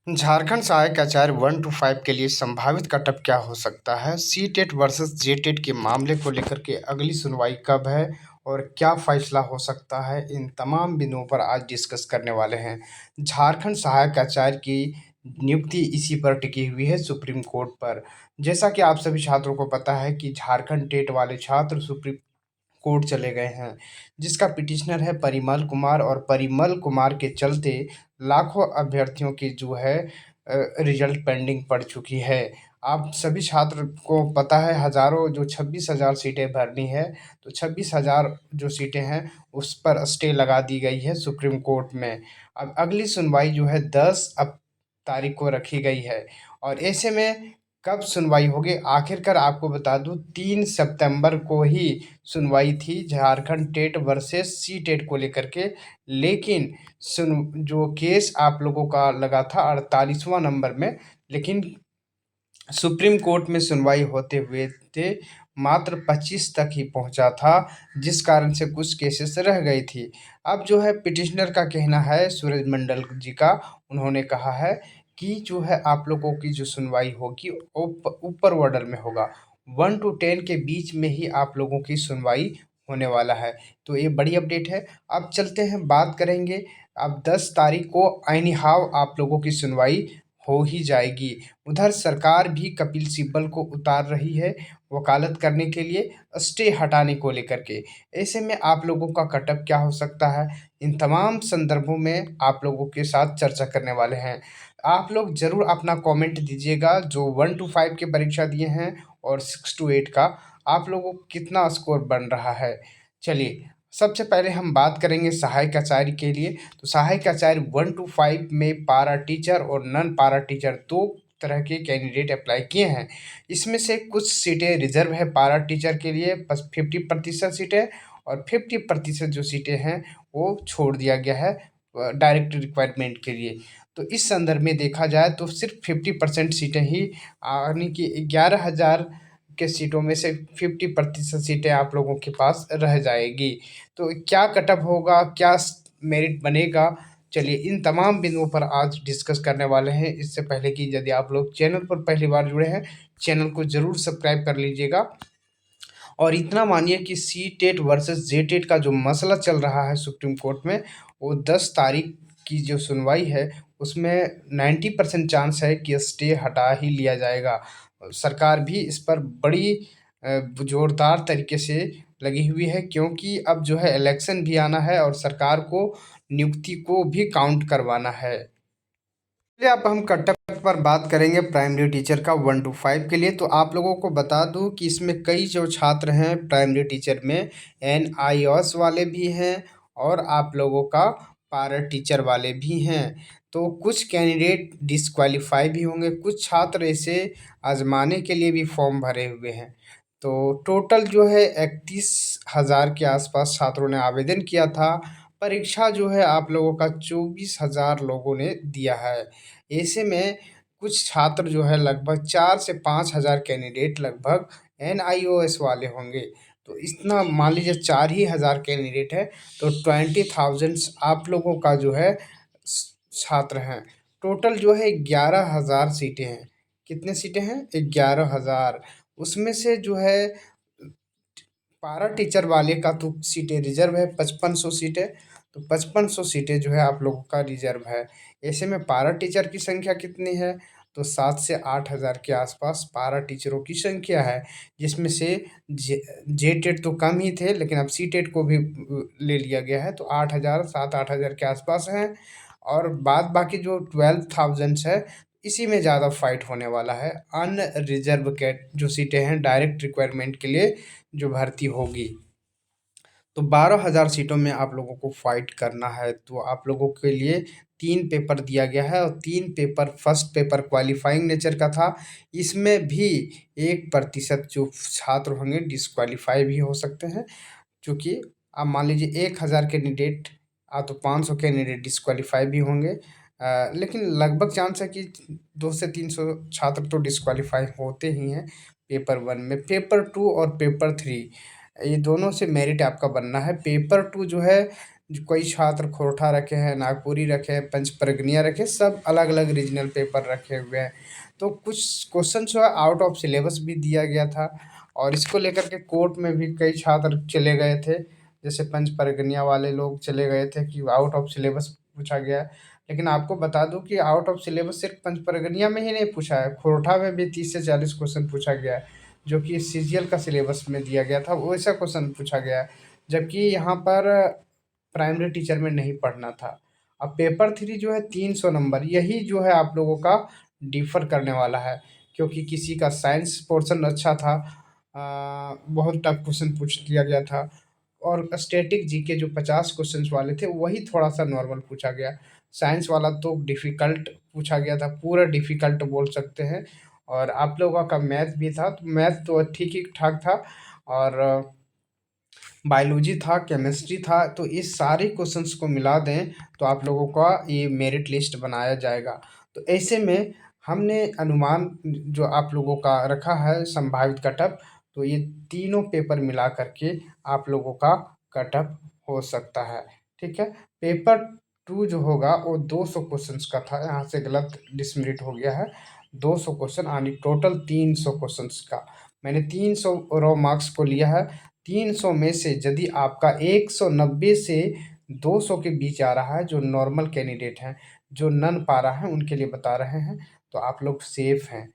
झारखंड सहायक आचार्य 1 to 5 के लिए संभावित कटअप क्या हो सकता है? सी-टेट वर्सेस जे-टेट के मामले को लेकर के अगली सुनवाई कब है और क्या फैसला हो सकता है? इन तमाम बिंदुओं पर आज डिस्कस करने वाले हैं। झारखंड सहायक आचार्य की नियुक्ति इसी पर टिकी हुई है, सुप्रीम कोर्ट पर। जैसा कि आप सभी छात्रों को पता है कि झारखंड टेट वाले छात्र सुप्रीम कोर्ट चले गए हैं, जिसका पिटिशनर है परिमल कुमार, और परिमल कुमार के चलते लाखों अभ्यर्थियों की जो है रिजल्ट पेंडिंग पड़ चुकी है। आप सभी छात्र को पता है, हज़ारों जो 26,000 सीटें भरनी है, तो 26,000 जो सीटें हैं उस पर स्टे लगा दी गई है सुप्रीम कोर्ट में। अब अगली सुनवाई जो है 10 तारीख को रखी गई है, और ऐसे में कब सुनवाई होगी? आखिरकार आपको बता दूं, 3 सितंबर को ही सुनवाई थी Jharkhand TET versus C TET को लेकर के। लेकिन सुन जो केस आप लोगों का लगा था 48वां नंबर में, लेकिन सुप्रीम कोर्ट में सुनवाई होते हुए थे मात्र 25 तक ही पहुंचा था, जिस कारण से कुछ केसेस रह गई थी। अब जो है पिटिशनर का कहना है, सूरज मंडल जी का, उन्होंने कहा है कि जो है आप लोगों की जो सुनवाई होगी ऊपर ऑर्डर में होगा, 1 to 10 के बीच में ही आप लोगों की सुनवाई होने वाला है। तो ये बड़ी अपडेट है। अब चलते हैं, बात करेंगे। अब 10 तारीख को एनी हाउ आप लोगों की सुनवाई हो ही जाएगी। उधर सरकार भी कपिल सिब्बल को उतार रही है वकालत करने के लिए, स्टे हटाने को लेकर के। ऐसे में आप लोगों का कटअप क्या हो सकता है? इन तमाम संदर्भों में आप लोगों के साथ चर्चा करने वाले हैं। आप लोग ज़रूर अपना कमेंट दीजिएगा, जो 1 to 5 की परीक्षा दिए हैं और 6 to 8 का, आप लोगों को कितना स्कोर बन रहा है। चलिए, सबसे पहले हम बात करेंगे सहायक आचार्य के लिए। तो सहायक आचार्य 1 to 5 में पारा टीचर और नॉन पारा टीचर दो तरह के कैंडिडेट अप्लाई किए हैं। इसमें से कुछ सीटें रिजर्व है पारा टीचर के लिए, बस 50% सीटें, और 50% जो सीटें हैं वो छोड़ दिया गया है डायरेक्ट रिक्वायरमेंट के लिए। तो इस संदर्भ में देखा जाए तो सिर्फ 50% सीटें ही, यानी कि 11,000 के सीटों में से 50% सीटें आप लोगों के पास रह जाएगी। तो क्या कटअप होगा, क्या मेरिट बनेगा? चलिए, इन तमाम बिंदुओं पर आज डिस्कस करने वाले हैं। इससे पहले कि यदि आप लोग चैनल पर पहली बार जुड़े हैं, चैनल को ज़रूर सब्सक्राइब कर लीजिएगा। और इतना मानिए कि सी टेट वर्सेस जे टेट का जो मसला चल रहा है सुप्रीम कोर्ट में, वो 10 तारीख की जो सुनवाई है उसमें 90% चांस है कि स्टे हटा ही लिया जाएगा। सरकार भी इस पर बड़ी जोरदार तरीके से लगी हुई है, क्योंकि अब जो है इलेक्शन भी आना है और सरकार को नियुक्ति को भी काउंट करवाना है। चलिए, अब हम कटअप पर बात करेंगे प्राइमरी टीचर का 1 to 5 के लिए। तो आप लोगों को बता दूं कि इसमें कई जो छात्र हैं प्राइमरी टीचर में, NIOS वाले भी हैं और आप लोगों का पारा टीचर वाले भी हैं। तो कुछ कैंडिडेट डिस्क्वालीफाई भी होंगे, कुछ छात्र ऐसे आजमाने के लिए भी फॉर्म भरे हुए हैं। तो टोटल जो है 31,000 के आसपास छात्रों ने आवेदन किया था। परीक्षा जो है आप लोगों का 24,000 लोगों ने दिया है। ऐसे में कुछ छात्र जो है लगभग 4 से 5,000 कैंडिडेट लगभग NIOS वाले होंगे। तो इतना मान लीजिए 4 ही हज़ार कैंडिडेट है, तो 20,000 आप लोगों का जो है छात्र हैं। टोटल जो है 11,000 सीटें हैं। कितने सीटें हैं? 11,000। उसमें से जो है पारा टीचर वाले का तो सीटें रिजर्व है, 5500 सीटें। तो 5500 सीटें जो है आप लोगों का रिजर्व है। ऐसे में पारा टीचर की संख्या कितनी है? तो 7 से 8,000 के आसपास पारा टीचरों की संख्या है, जिसमें से जे टेट तो कम ही थे, लेकिन अब सी टेट को भी ले लिया गया है, तो 8,000, 7-8,000 के आसपास हैं। और बाद बाकी जो 12,000 है, इसी में ज़्यादा फाइट होने वाला है। अनरिजर्व कैट जो सीटें हैं डायरेक्ट रिक्वायरमेंट के लिए जो भर्ती होगी, तो 12,000 सीटों में आप लोगों को फाइट करना है। तो आप लोगों के लिए 3 पेपर दिया गया है, और 3 paper, first paper qualifying nature का था। इसमें भी 1% जो छात्र होंगे डिस्क्वालीफाई भी हो सकते हैं, क्योंकि आप मान लीजिए 1,000 कैंडिडेट तो 500 कैंडिडेट डिस्क्वालीफाई भी होंगे। लेकिन लगभग चांस है कि 2 से 300 छात्र तो डिस्क्वालीफाई होते ही हैं पेपर 1 में। पेपर 2 और पेपर 3, ये दोनों से मेरिट आपका बनना है। पेपर 2 जो है जो कई छात्र खोरठा रखे हैं, नागपुरी रखे हैं, पंच परगनिया रखे, सब अलग अलग रीजनल पेपर रखे हुए हैं। तो कुछ क्वेश्चन जो है आउट ऑफ सिलेबस भी दिया गया था, और इसको लेकर के कोर्ट में भी कई छात्र चले गए थे। जैसे पंच परगनिया वाले लोग चले गए थे कि आउट ऑफ सिलेबस पूछा गया है। लेकिन आपको बता दूं कि आउट ऑफ सिलेबस सिर्फ पंच परगनिया में ही नहीं पूछा है, खोरठा में भी 30 से 40 क्वेश्चन पूछा गया है, जो कि सीजीएल का सिलेबस में दिया गया था, वैसा क्वेश्चन पूछा गया है। जबकि यहाँ पर प्राइमरी टीचर में नहीं पढ़ना था। अब पेपर 3 जो है 300 नंबर, यही जो है आप लोगों का डिफ़र करने वाला है, क्योंकि किसी का साइंस पोर्शन अच्छा था, बहुत टफ क्वेश्चन पूछ लिया गया था, और स्टैटिक जीके जो 50 क्वेश्चंस वाले थे वही थोड़ा-सा नॉर्मल पूछा गया। साइंस वाला तो डिफ़िकल्ट पूछा गया था, पूरा डिफ़िकल्ट बोल सकते हैं। और आप लोगों का मैथ भी था, तो मैथ तो ठीक ही ठाक था, और बायोलॉजी था, केमिस्ट्री था। तो इस सारे क्वेश्चंस को मिला दें तो आप लोगों का ये मेरिट लिस्ट बनाया जाएगा। तो ऐसे में हमने अनुमान जो आप लोगों का रखा है संभावित कटअप, तो ये तीनों पेपर मिला करके आप लोगों का कटअप हो सकता है। ठीक है। पेपर 2 जो होगा वो 200 क्वेश्चंस का था, यहाँ से गलत डिसमेरिट हो गया है। 200 क्वेश्चन यानी टोटल 300 क्वेश्चंस का मैंने 300 रॉ मार्क्स को लिया है। 300 में से यदि आपका 190 से 200 के बीच आ रहा है, जो नॉर्मल कैंडिडेट हैं, जो नन पारा है उनके लिए बता रहे हैं, तो आप लोग सेफ हैं।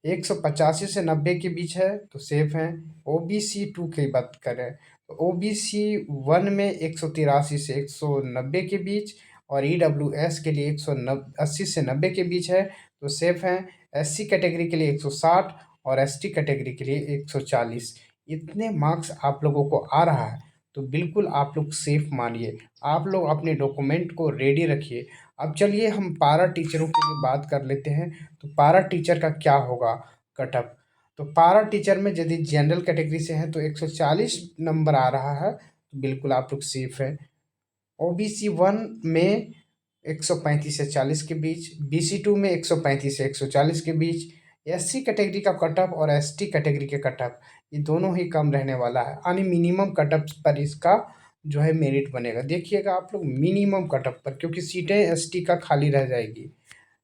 185 से 90 के बीच है तो सेफ हैं। ओबीसी 2 की बात करें तो ओबीसी 1 में 183 से 190 के बीच, और ईडब्ल्यूएस के लिए 180 से 90 के बीच है तो सेफ हैं। एससी कैटेगरी के लिए 160 और एसटी कैटेगरी के लिए 140। इतने मार्क्स आप लोगों को आ रहा है तो बिल्कुल आप लोग सेफ मानिए। आप लोग अपने डॉक्यूमेंट को रेडी रखिए। अब चलिए हम पारा टीचरों के लिए बात कर लेते हैं। तो पारा टीचर का क्या होगा कटअप? तो पारा टीचर में यदि जनरल कैटेगरी से हैं तो 140 नंबर आ रहा है तो बिल्कुल आप लोग सेफ है। ओबीसी 1 में 135 से 40 के बीच, बीसी 2 में 135 से 140 के बीच, एससी कैटेगरी का कटअप और एसटी कैटेगरी के कटअप ये दोनों ही कम रहने वाला है, यानी मिनिमम कटअप पर इसका जो है मेरिट बनेगा। देखिएगा आप लोग मिनिमम कटअप पर, क्योंकि सीटें एसटी का खाली रह जाएगी।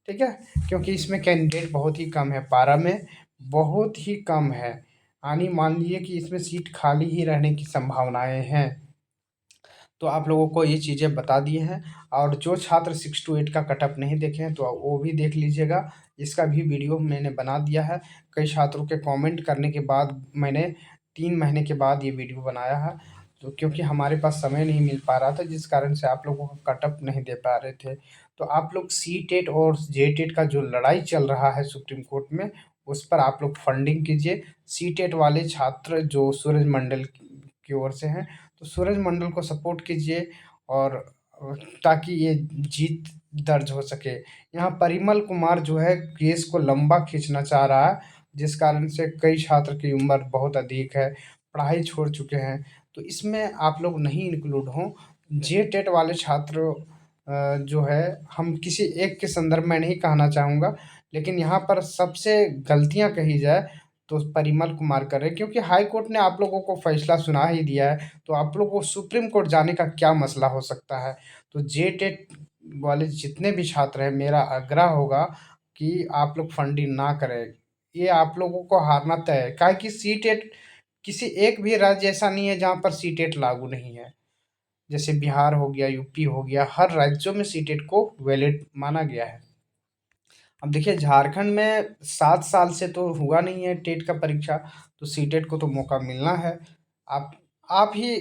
ठीक है, क्योंकि इसमें कैंडिडेट बहुत ही कम है, पारा में बहुत ही कम है, यानी मान लीजिए कि इसमें सीट खाली ही रहने की संभावनाएं हैं। तो आप लोगों को ये चीज़ें बता दिए हैं। और जो छात्र 6 to 8 का कटअप नहीं देखे हैं तो वो भी देख लीजिएगा, इसका भी वीडियो मैंने बना दिया है। कई छात्रों के कमेंट करने के बाद मैंने 3 महीने के बाद ये वीडियो बनाया है, तो क्योंकि हमारे पास समय नहीं मिल पा रहा था जिस कारण से आप लोगों को कटअप नहीं दे पा रहे थे। तो आप लोग सी टेट और जे टेट का जो लड़ाई चल रहा है सुप्रीम कोर्ट में, उस पर आप लोग फंडिंग कीजिए। सी टेट वाले छात्र जो सूरज मंडल की ओर से हैं, तो सूरज मंडल को सपोर्ट कीजिए, और ताकि ये जीत दर्ज हो सके। यहाँ परिमल कुमार जो है केस को लंबा खींचना चाह रहा है, जिस कारण से कई छात्र की उम्र बहुत अधिक है, पढ़ाई छोड़ चुके हैं, तो इसमें आप लोग नहीं इंक्लूड हों। जे टेट वाले छात्र जो है, हम किसी एक के संदर्भ में नहीं कहना चाहूँगा, लेकिन यहाँ पर सबसे गलतियाँ कही जाए तो परिमल कुमार कर रहे हैं, क्योंकि हाई कोर्ट ने आप लोगों को फैसला सुना ही दिया है, तो आप लोगों को सुप्रीम कोर्ट जाने का क्या मसला हो सकता है। तो जे टेट वाले जितने भी छात्र हैं, मेरा आग्रह होगा कि आप लोग फंडिंग ना करें, ये आप लोगों को हारना तय है। काहे कि सी टेट किसी एक भी राज्य ऐसा नहीं है जहाँ पर सी टेट लागू नहीं है। जैसे बिहार हो गया, यूपी हो गया, हर राज्यों में सी टेट को वैलिड माना गया है। अब देखिए झारखंड में 7 साल से तो हुआ नहीं है टेट का परीक्षा, तो सीटेट को तो मौका मिलना है। आप आप ही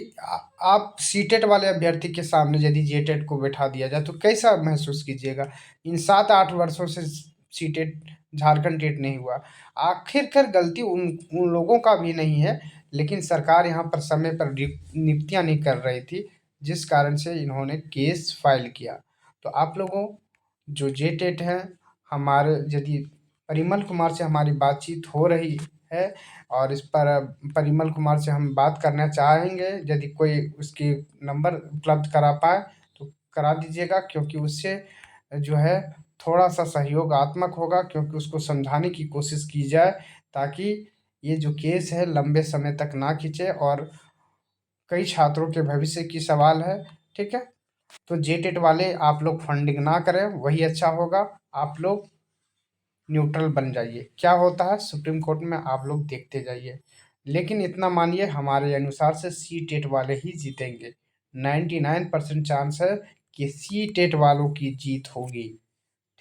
आप सीटेट वाले अभ्यर्थी के सामने यदि जेटेट को बैठा दिया जाए तो कैसा महसूस कीजिएगा? इन 7-8 वर्षों से सीटेट झारखंड टेट नहीं हुआ। आखिरकार गलती उन उन लोगों का भी नहीं है, लेकिन सरकार यहाँ पर समय पर नियुक्तियाँ नहीं कर रही थी, जिस कारण से इन्होंने केस फाइल किया। तो आप लोगों जो जेटेट हैं, हमारे यदि परिमल कुमार से हमारी बातचीत हो रही है, और इस पर परिमल कुमार से हम बात करना चाहेंगे, यदि कोई उसकी नंबर उपलब्ध करा पाए तो करा दीजिएगा, क्योंकि उससे जो है थोड़ा-सा सहयोगात्मक होगा, क्योंकि उसको समझाने की कोशिश की जाए, ताकि ये जो केस है लंबे समय तक ना खींचे, और कई छात्रों के भविष्य की सवाल है। ठीक है? तो जेटेट वाले आप लोग फंडिंग ना करें, वही अच्छा होगा। आप लोग न्यूट्रल बन जाइए। क्या होता है सुप्रीम कोर्ट में आप लोग देखते जाइए। लेकिन इतना मानिए हमारे अनुसार से सी टेट वाले ही जीतेंगे। 99% चांस है कि सी टेट वालों की जीत होगी।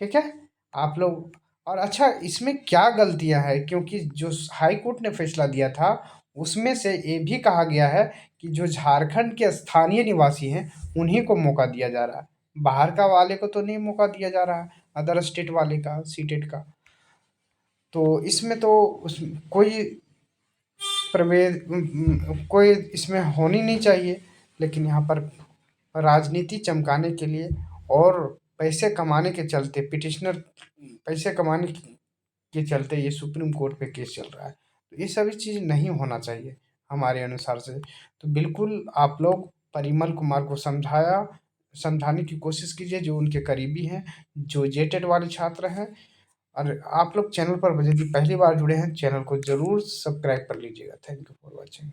ठीक है? आप लोग और अच्छा इसमें क्या गलतियाँ हैं, क्योंकि जो हाई कोर्ट ने फैसला दिया था, उसमें से ये भी कहा गया है कि जो झारखंड के स्थानीय निवासी हैं, उन्हीं को मौका दिया जा रहा है। बाहर का वाले को तो नहीं मौका दिया जा रहा है, अदर स्टेट वाले का, सीटेट का। तो इसमें तो उस कोई कोई इसमें होनी नहीं चाहिए। लेकिन यहाँ पर राजनीति चमकाने के लिए और पैसे कमाने के चलते पिटिशनर पैसे कमाने के चलते ये सुप्रीम कोर्ट पे केस चल रहा है। तो ये सभी चीज़ नहीं होना चाहिए हमारे अनुसार से। तो बिल्कुल आप लोग परिमल कुमार को समझाने की कोशिश कीजिए, जो उनके करीबी हैं, जो जेटेट वाले छात्र हैं। और आप लोग चैनल पर यदि पहली बार जुड़े हैं, चैनल को ज़रूर सब्सक्राइब कर लीजिएगा। Thank you for watching.